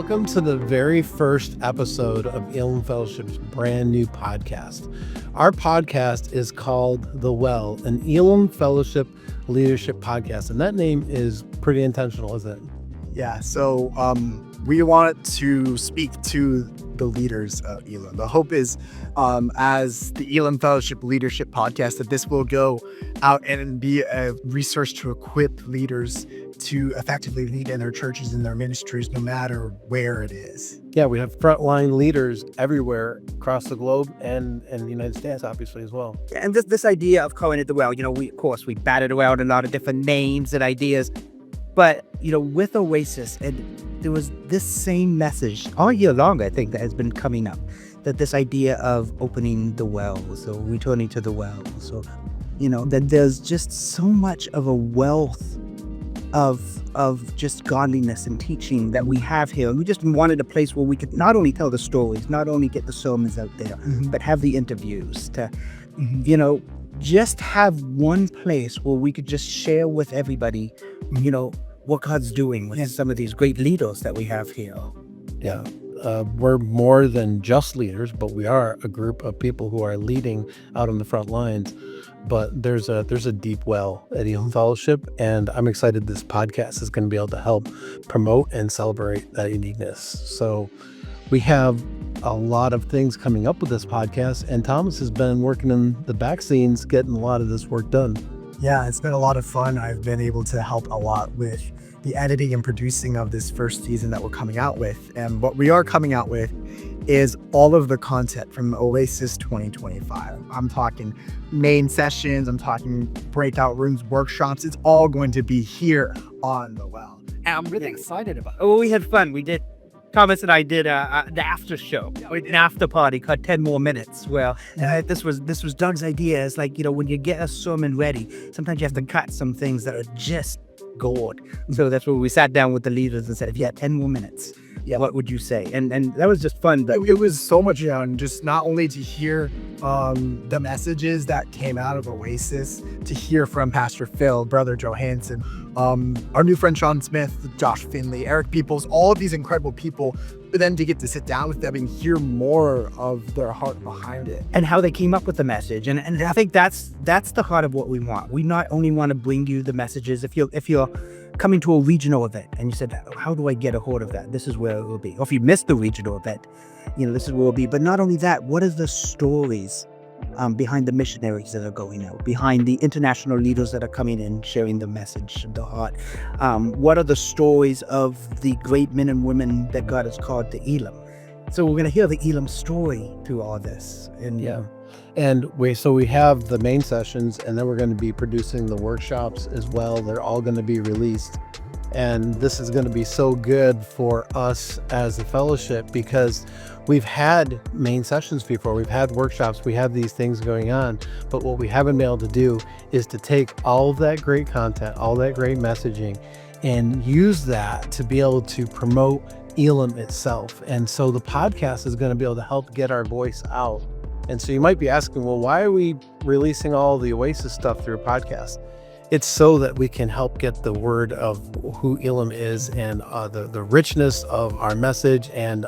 Welcome to the very first episode of Elim Fellowship's brand new podcast. Our podcast is called The Well, an Elim Fellowship Leadership Podcast. And that name is pretty intentional, isn't it? Yeah, so we wanted to speak to the leaders of Elim. The hope is, as the Elim Fellowship Leadership Podcast, that this will go out and be a resource to equip leaders to effectively lead in their churches and their ministries, no matter where it is. Yeah, we have frontline leaders everywhere across the globe and the United States, obviously, as well. And this idea of calling it the well, we batted around a lot of different names and ideas. But, with Oasis, and there was this same message all year long, I think, that has been coming up, that this idea of opening the well, so returning to the well. So, that there's just so much of a wealth of just godliness and teaching that we have here. And we just wanted a place where we could not only tell the stories, not only get the sermons out there, but have the interviews to, just have one place where we could just share with everybody, what God's doing with some of these great leaders that we have here. Yeah, we're more than just leaders, but we are a group of people who are leading out on the front lines. But there's a deep well at Elim Fellowship, and I'm excited this podcast is going to be able to help promote and celebrate that uniqueness. So we have a lot of things coming up with this podcast, and Thomas has been working in the back scenes, getting a lot of this work done. Yeah, it's been a lot of fun. I've been able to help a lot with the editing and producing of this first season that we're coming out with. And what we are coming out with is all of the content from Oasis 2025. I'm talking main sessions, I'm talking breakout rooms, workshops. It's all going to be here on The Well. And I'm really excited about it. Oh, we had fun. Thomas and I did the after show, an after party called 10 More Minutes. Well, this was Doug's idea. It's like, when you get a sermon ready, sometimes you have to cut some things that are just gold. So that's where we sat down with the leaders and said, if you had 10 more minutes, what would you say? And that was just fun. But it was so much fun, just not only to hear the messages that came out of Oasis, to hear from Pastor Phil, Brother Johansson, our new friend Sean Smith, Josh Finley, Eric Peoples, all of these incredible people, but then to get to sit down with them and hear more of their heart behind it. And how they came up with the message. And I think that's the heart of what we want. We not only want to bring you the messages, if you're coming to a regional event and you said, how do I get a hold of that? This is where it will be. Or if you missed the regional event, this is where it will be. But not only that, what are the stories behind the missionaries that are going out, behind the international leaders that are coming in, sharing the message of the heart? What are the stories of the great men and women that God has called to Elim? So we're going to hear the Elim story through all this. And we have the main sessions, and then we're going to be producing the workshops as well. They're all going to be released. And this is going to be so good for us as a fellowship because we've had main sessions before. We've had workshops. We have these things going on. But what we haven't been able to do is to take all of that great content, all that great messaging, and use that to be able to promote Elim itself. And so the podcast is going to be able to help get our voice out. And so you might be asking, well, why are we releasing all the Oasis stuff through a podcast? It's so that we can help get the word of who Elim is and the richness of our message and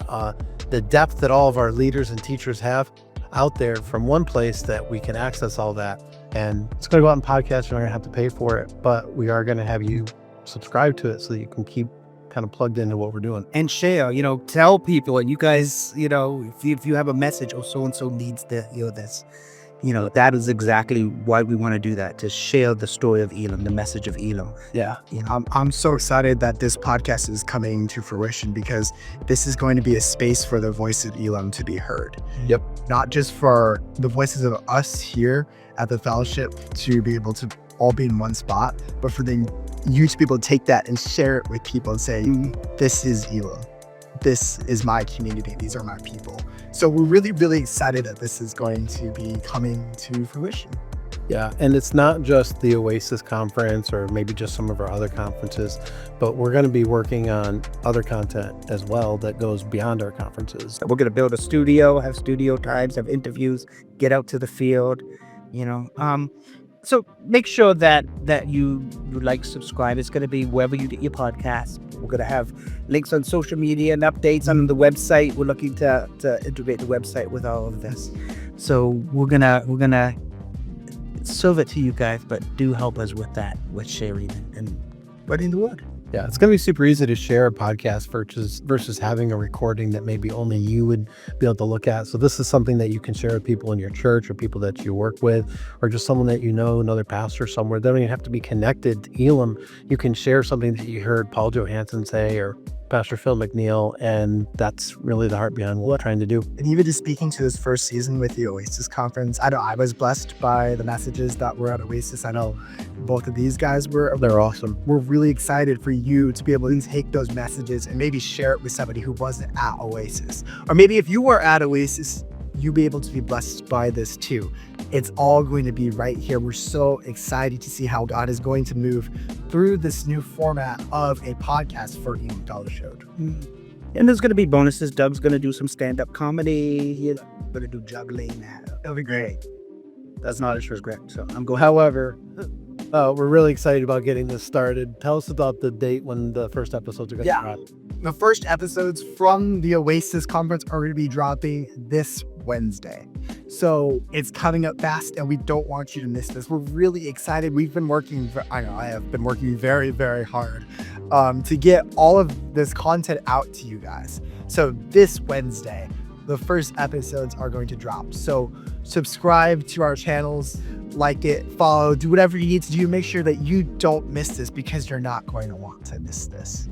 the depth that all of our leaders and teachers have out there from one place that we can access all that. And it's going to go out in podcast. You're not going to have to pay for it, but we are going to have you subscribe to it so that you can keep kind of plugged into what we're doing. And share, tell people, and you guys, if you have a message, so-and-so needs to hear this, that is exactly why we want to do that, to share the story of Elim, the message of Elim. Yeah. I'm so excited that this podcast is coming to fruition because this is going to be a space for the voice of Elim to be heard. Yep. Not just for the voices of us here at the fellowship to be able to all be in one spot, but for you to be able to take that and share it with people and say, this is Elim. This is my community. These are my people. So we're really, really excited that this is going to be coming to fruition. Yeah, and it's not just the Oasis conference or maybe just some of our other conferences, but we're going to be working on other content as well that goes beyond our conferences. We're going to build a studio, have studio times, have interviews, get out to the field, So make sure that you like, subscribe. It's going to be wherever you get your podcast. We're going to have links on social media and updates on the website. We're looking to integrate the website with all of this. So we're gonna serve it to you guys, but do help us with that, with sharing and spreading the word. Yeah, it's going to be super easy to share a podcast versus having a recording that maybe only you would be able to look at. So this is something that you can share with people in your church or people that you work with, or just someone that you know, another pastor somewhere. They don't even have to be connected to Elim. You can share something that you heard Paul Johansson say or Pastor Phil McNeil, and that's really the heart behind what we're trying to do. And even just speaking to this first season with the Oasis conference, I know I was blessed by the messages that were at Oasis. I know both of these guys were. They're awesome. We're really excited for you to be able to take those messages and maybe share it with somebody who wasn't at Oasis. Or maybe if you were at Oasis, you'll be able to be blessed by this too. It's all going to be right here. We're so excited to see how God is going to move through this new format of a podcast for Elim Fellowship. And there's going to be bonuses. Doug's going to do some stand-up comedy. He's going to do juggling. It'll be great. That's not his regret. So I'm going. However, we're really excited about getting this started. Tell us about the date when the first episodes are going to drop. The first episodes from the Oasis conference are going to be dropping this Wednesday. So it's coming up fast and we don't want you to miss this. We're really excited. We've been working, I have been working very, very hard to get all of this content out to you guys. So this Wednesday, the first episodes are going to drop. So subscribe to our channels, like it, follow, do whatever you need to do. Make sure that you don't miss this because you're not going to want to miss this.